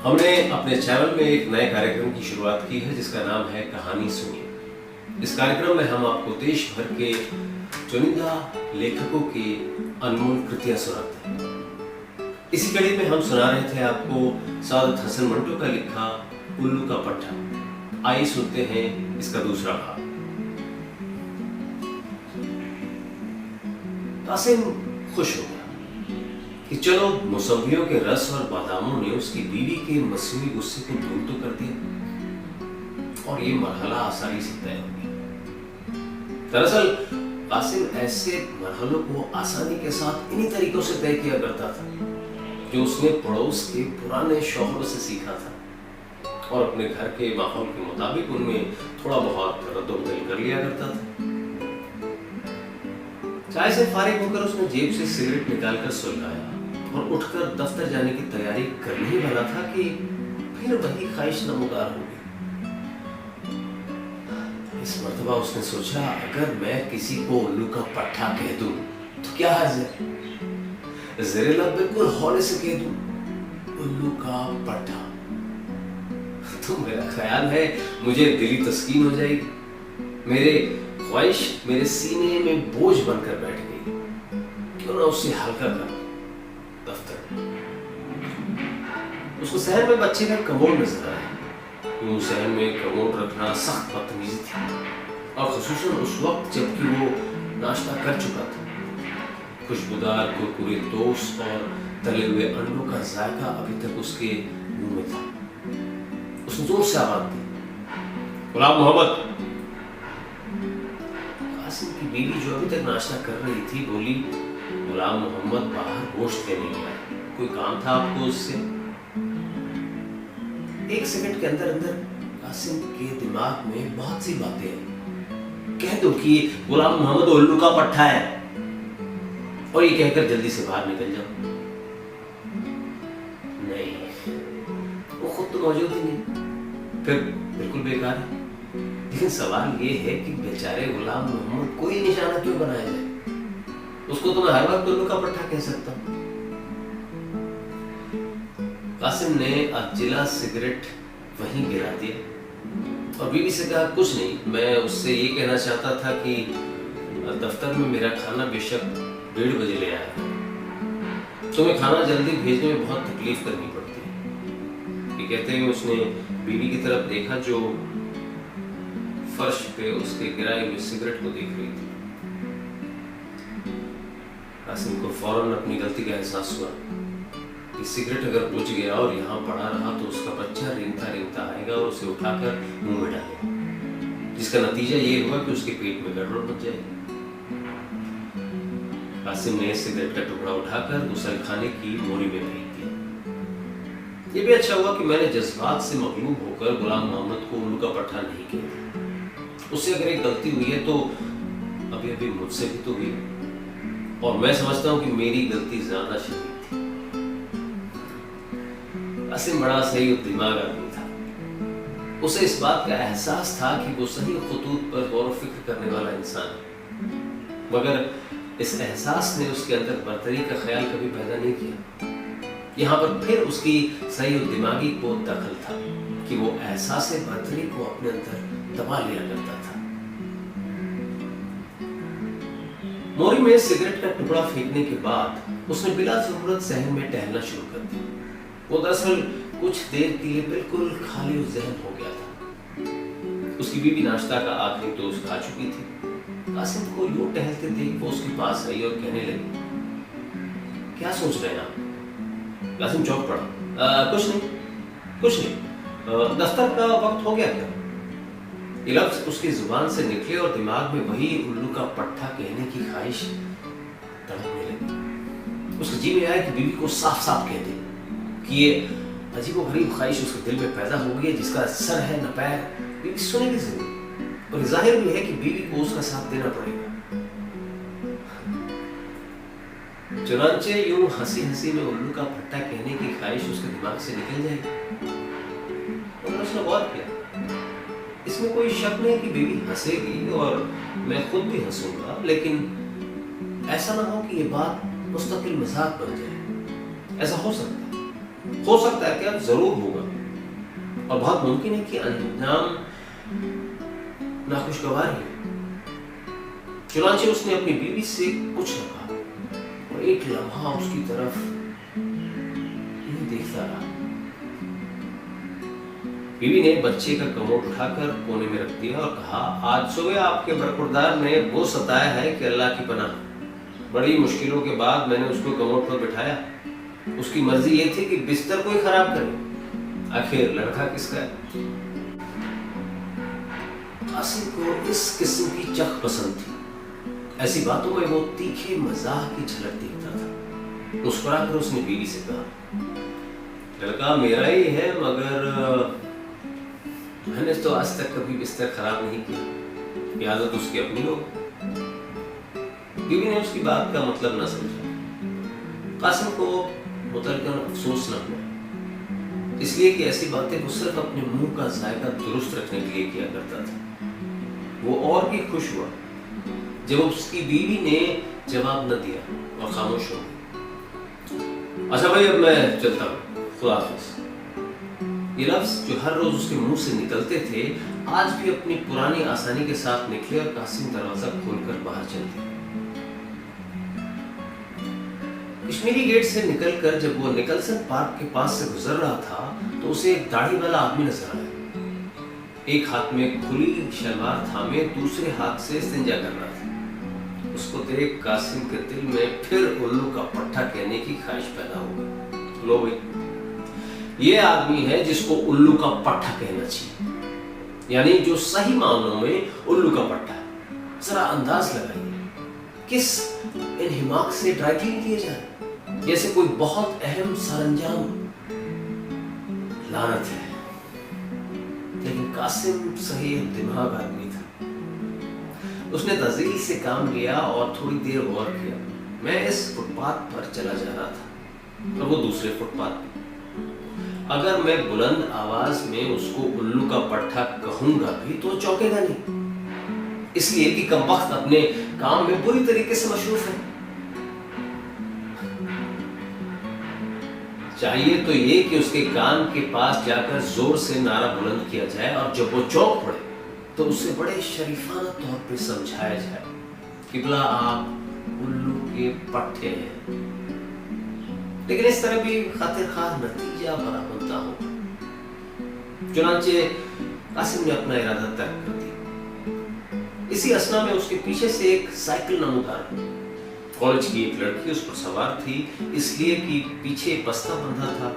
हमने अपने चैनल में एक नए कार्यक्रम की शुरुआत की है जिसका नाम है कहानी सुनिए। इस कार्यक्रम में हम आपको देश भर के चुनिंदा लेखकों की अनमोल कृतियां सुनाते हैं। इसी कड़ी में हम सुना रहे थे आपको सादत हसन मंटो का लिखा उल्लू का पट्टा। आइए सुनते हैं इसका दूसरा भाग। कासिम खुश हो गया कि चलो मौसमियों के रस और बादामों ने उसकी बीवी के मसूरी गुस्से को दूर तो कर दिया और ये मरहला आसानी से तय हो गया। दरअसल कासिम ऐसे मरहलों को आसानी के साथ इन्हीं तरीकों से तय किया करता था जो उसने पड़ोस के पुराने शौहरों से सीखा था और अपने घर के माहौल के मुताबिक उनमें थोड़ा बहुत रद्द-ओ-बदल कर लिया करता था। चाय से फारिग होकर उसने जेब से सिगरेट निकालकर सुलगाया और उठकर दफ्तर जाने की तैयारी करने ही वाला था कि फिर वही ख्वाहिश नमूदार हो गई। इस मर्तबा उसने सोचा, अगर मैं किसी को उल्लू का पट्टा कह दूं तो क्या हर्ज है। ज़ेरे लब बिल्कुल हौले से कह दूं, उल्लू का पट्टा, तो मेरा ख्याल है मुझे दिली तस्कीन हो जाएगी। मेरे ख्वाहिश मेरे सीने में बोझ बनकर बैठ गई। क्यों ना उससे हल्का कर दफ्तर में। उसको सहन में बच्चे का कमोड नजर आया। वो सहन में कमोड रखना सख्त बदतमीजी थी और खुसूसन उस वक्त जबकि वो नाश्ता कर चुका था। खुशबूदार कुरकुरे टोस्ट और तले हुए अंडों का जायका अभी तक उसके मुंह में था। उसने जोर से आवाज दी, गुलाम मोहम्मद। कासिम की बीवी जो अभी तक नाश्ता कर रही थी बोली, गुलाम मोहम्मद बाहर गोश्त लेने गया, कोई काम था आपको उससे? एक सेकंड के अंदर अंदर कासिम के दिमाग में बहुत सी बातें आई। कह दो कि गुलाम मोहम्मद उल्लू का पट्टा है और ये कहकर जल्दी से बाहर निकल जाओ। नहीं, वो खुद तो मौजूद ही नहीं, फिर बिल्कुल बेकार है। लेकिन सवाल ये है कि बेचारे गुलाम मोहम्मद को ही निशाना क्यों बनाया जाए? उसको तो मैं हर वक्त उल्लू का पट्टा कह सकता हूं। कासिम ने अधजिला सिगरेट वहीं गिरा दिया और बीवी से कहा, कुछ नहीं, मैं उससे ये कहना चाहता था कि दफ्तर में मेरा खाना बेशक 1:30 बजे ले आया, तुम्हें खाना जल्दी भेजने में बहुत तकलीफ करनी पड़ती है। ये कहते हुए उसने बीवी की तरफ देखा जो फर्श पे उसके गिराए हुए सिगरेट को देख रही थी। कासिम को फौरन अपनी गलती का एहसास हुआ कि सिगरेट अगर बुझ गया और यहाँ पड़ा रहा तो उसका बच्चा रेंगता आएगा और उसे उठाकर मुंह में डालेगा, जिसका नतीजा ये हुआ कि उसके पेट में गड़बड़ मच जाएगी। कासिम ने सिगरेट का टुकड़ा उठाकर गुसलखाने की मोरी में फेंक दिया। ये भी अच्छा हुआ कि मैंने जज्बात से मगलूब होकर गुलाम मोहम्मद को उल्लू का पट्टा नहीं किया। उससे अगर एक गलती हुई है तो अभी अभी मुझसे भी तो हुई और मैं समझता हूं कि मेरी गलती ज्यादा शदीद थी। कासिम बड़ा सही और दिमाग आदमी था। उसे इस बात का एहसास था कि वो सही खुतूत पर गौर व फिक्र करने वाला इंसान है, मगर इस एहसास ने उसके अंदर बर्तरी का ख्याल कभी पैदा नहीं किया। यहाँ पर फिर उसकी सही और दिमागी को दखल था कि वो एहसास बर्तरी को अपने अंदर दबा लिया करता था। मोरी में सिगरेट का टुकड़ा फेंकने के बाद उसने बिला जरूरत सहन में टहलना शुरू कर दिया। वो दरअसल कुछ देर के लिए बिल्कुल खाली और ज़हन हो गया था। उसकी बीवी नाश्ता का आखिरी टोस्ट खा चुकी थी। कासिम को यूं टहलते देख वो उसके पास आई और कहने लगी, क्या सोच रहे हैं आप? कासिम चौंक पड़ा। कुछ नहीं, दफ्तर का वक्त हो गया क्या? ये लफ्ज उसकी जुबान से निकले और दिमाग में वही उल्लू का पट्टा कहने की ख्वाहिश तड़पने लगी। उसके जी में आया कि बीवी को साफ साफ कह दे कि ये अजीबोगरीब ख्वाहिश उसके दिल में पैदा हो गई है जिसका सर है न पैर। बीवी सुनेगी जरूर और जाहिर भी है कि बीवी को उसका साथ देना पड़ेगा। चुनांचे यूं हंसी हंसी में उल्लू का पट्टा कहने की ख्वाहिश उसके दिमाग से निकल जाएगी। और उसने गौर किया, इसमें कोई शक नहीं कि बीवी हंसेगी और मैं खुद भी हंसूंगा, लेकिन ऐसा ना हो कि ये बात मुस्तकिल मजाक बन जाए। ऐसा हो सकता है हो सकता है क्या, जरूर होगा, और बहुत मुमकिन है कि अंजाम नाखुशगवार है। चुनांचे उसने अपनी बीवी से कुछ न कहा और एक लम्हा उसकी तरफ देखता रहा। बीवी ने बच्चे का कमोड उठाकर कोने में रख दिया और कहा, आज सुबह आपके बरखुरदार ने वो सताया है कि अल्लाह की पनाह। बड़ी मुश्किलों के बाद मैंने उसको कमोड पर बिठाया। उसकी मर्जी ये थी कि बिस्तर कोई खराब करे, आखिर लड़का किसका है। कासिम को इस किस्म की चख पसंद थी। ऐसी बातों में वो तीखे मजाक की झलक देखता था। मुस्कुराकर उसने बीवी से कहा, लड़का मेरा ही है, मगर मैंने तो आज तक कभी बिस्तर खराब नहीं किया, ये आदत उसकी अपनी हो। बीवी ने उसकी बात का मतलब न समझा। कासिम को मुतलकन अफसोस न हुआ, इसलिए कि ऐसी बातें वो सिर्फ अपने मुंह का जायका दुरुस्त रखने के लिए किया करता था। वो और भी खुश हुआ जब उसकी बीवी ने जवाब न दिया और खामोश हो गई। अच्छा भाई, अब मैं चलता हूँ, खुदा हाफिज़। ये लफ्ज जो हर रोज उसके मुंह से निकलते थे, आज भी अपनी पुरानी आसानी के साथ निकले और कासिम दरवाजा खोलकर बाहर चल दिया। कश्मीरी गेट से निकलकर जब वो निकलसन पार्क के पास से गुजर रहा था तो उसे एक दाढ़ी वाला आदमी नजर आया। एक हाथ में खुली शलवार थामे दूसरे हाथ से इस्तिंजा कर रहा था। उसको देख कासिम के दिल में फिर उल्लू का पट्टा कहने की ख्वाहिश पैदा हो गई। लो भाई, ये आदमी है जिसको उल्लू का पट्टा कहना चाहिए, यानी जो सही मामलों में उल्लू का पट्टा है। जरा अंदाज लगाइए, किस इन्हिमाक से ड्राई क्लीन किए जाए, जैसे कोई बहुत अहम सरंजाम। लानत है, लेकिन कासिम सही दिमाग आदमी था। उसने तज़ील से काम लिया और थोड़ी देर गौर किया। मैं इस फुटपाथ पर चला जा रहा था और वो दूसरे फुटपाथ पर। अगर मैं बुलंद आवाज में उसको उल्लू का पट्टा कहूंगा भी तो चौंकेगा नहीं, इसलिए कि कमबख्त अपने काम में बुरी तरीके से मशरूफ है। चाहिए तो ये कि उसके कान के पास जाकर जोर से नारा बुलंद किया जाए और जब वो चौंक पड़े तो उसे बड़े शरीफाना तौर पे समझाया जाए, किबला आप उल्लू के पट्टे हैं। लेकिन इस तरह भी खातिरखार नतीजा बराबर ना हो। चुनांचे कासिम ने अपना इरादा तर्क कर दिया। इसी असना में उसके पीछे से एक साइकिल नमूदार हुई। कॉलेज की एक लड़की उस पर सवार थी, इसलिए कि पीछे बस्ता बंधा था।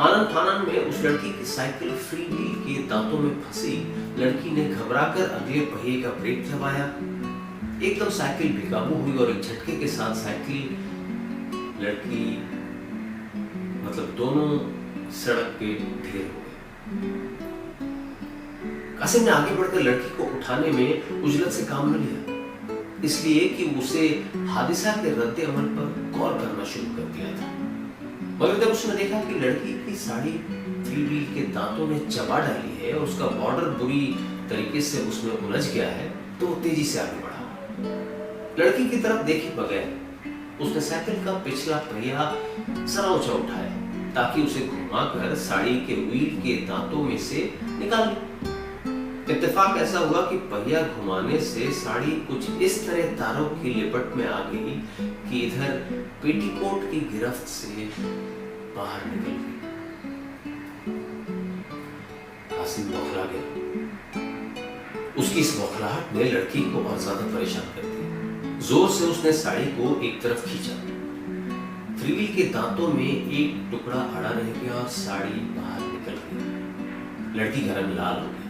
आनन फानन में उस लड़की की साइकिल फ्री व्हील के दांतों में फंसी। लड़की ने घबराकर अगले पहिए का ब्रेक दबाया। एकदम साइकिल बेकाबू हुई और एक झटके के साथ साइकिल, लड़की, मतलब दोनों सड़क पे ढेर हो गए। कासिम ने आगे बढ़कर लड़की को उठाने में उजलत से काम न लिया, इसलिए कि उसे हादिसा के रद्द अमल पर गौर करना शुरू कर दिया था। मगर जब उसने देखा कि लड़की की साड़ी फ्री व्हील के दांतों ने चबा डाली है और उसका बॉर्डर बुरी तरीके से उसमें उलझ गया है, तो वो तेजी से आगे बढ़ा। लड़की की तरफ देखे बगैर उसने साइकिल का पिछला पहिया जरा ऊंचा उठाया ताकि उसे घुमाकर साड़ी के व्हील के दांतों में से निकाल ले। इत्तेफाक ऐसा हुआ कि पहिया घुमाने से साड़ी कुछ इस तरह तारों की लिपट में आ गई कि इधर पेटीकोट की गिरफ्त से बाहर निकल गई। कासिम बौखला गया। उसकी इस बौखलाहट ने लड़की को और ज्यादा परेशान कर दिया। जोर से उसने साड़ी को एक तरफ खींचा। फ्री व्हील के दांतों में एक टुकड़ा अड़ा रह गया और साड़ी बाहर निकल गई। लड़की का रंग लाल हो गया।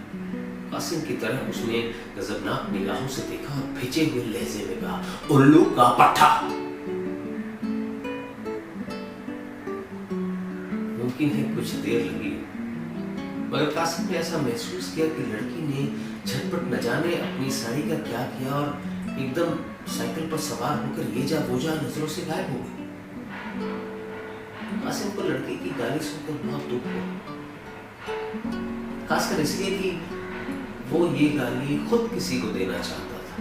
कासिम की तरह उसने गजबनाक निगाहों से देखा और भिजे हुए लहजे में कहा, उल्लू का पट्टा। मुमकिन है कुछ देर लगी, मगर कासिम ने ऐसा महसूस किया कि लड़की ने झटपट न जाने अपनी साड़ी का क्या किया और एकदम साइकिल पर सवार होकर ये जा वो जा नजरों से गायब हो गई। कासिम को लड़की की गाली सुनकर बहुत दुख हुआ, खासकर इसलिए कि वो ये गाली खुद किसी को देना चाहता था,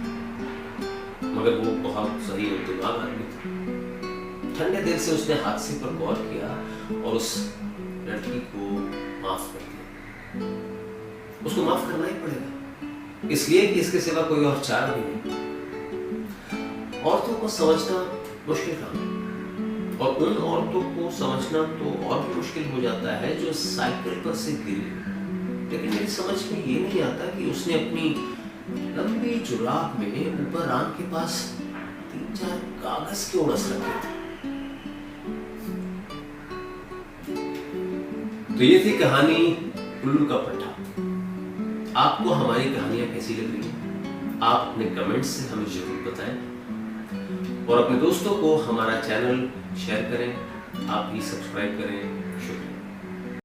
मगर वो बहुत सही और दिमाग आदमी था। ठंडे दिल से उसने हादसे पर गौर किया और उस लड़की को माफ कर दिया। उसको माफ करना ही पड़ेगा, इसलिए कि इसके सिवा कोई और चारा भी नहीं। औरतों को समझना मुश्किल काम है, और उन औरतों को समझना तो और भी मुश्किल हो जाता है जो साइकिल पर से गिरी। लेकिन मेरी समझ में ये नहीं आता कि उसने अपनी लंबी जुराब में ऊपर आंख के पास 3-4 कागज क्यों रस रखे थे। तो ये थी कहानी उल्लू का पट्टा। आपको हमारी कहानियां कैसी लग रही हैं? आप अपने कमेंट्स से हमें जरूर बताएं, और अपने दोस्तों को हमारा चैनल शेयर करें। आप भी सब्सक्राइब करें,